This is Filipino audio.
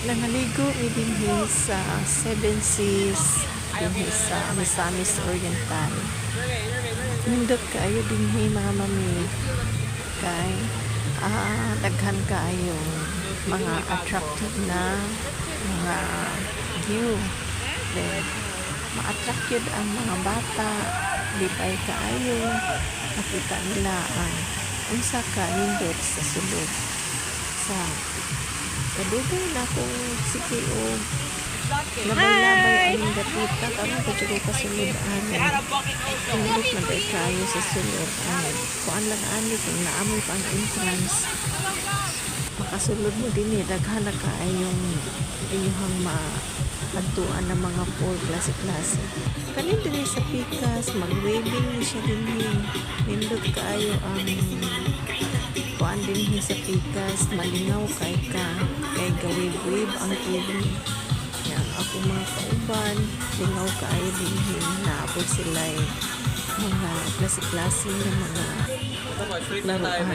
Nangaligo mi dinhi sa Seven Seas dinhi sa Misamis Oriental. Nindot kaayo dinhi mga mami kay daghan kaayo mga attractive na mga view. Then ma-attract yun ang mga bata, lipay kaayo, makita nila ang unsa ka nindot sa sulod sa kadugay na kung sige o labay-labay ang gapita karon ko jud ka sulod nindot man kay kayo sa sulod kuan lang ani kung naamoy pa ang entrance makasulod mo din daghan na kaayong inyong adtuan ng mga pool klase-klase kanin din sa Pikas mag-waving siya din nindot kaayo ang kuan din sa Pikas malingaw kay gawib-wib ang tubig yan ako mga kauban lingaw kaayo din naapod sila mga klase-klase ng mga laruan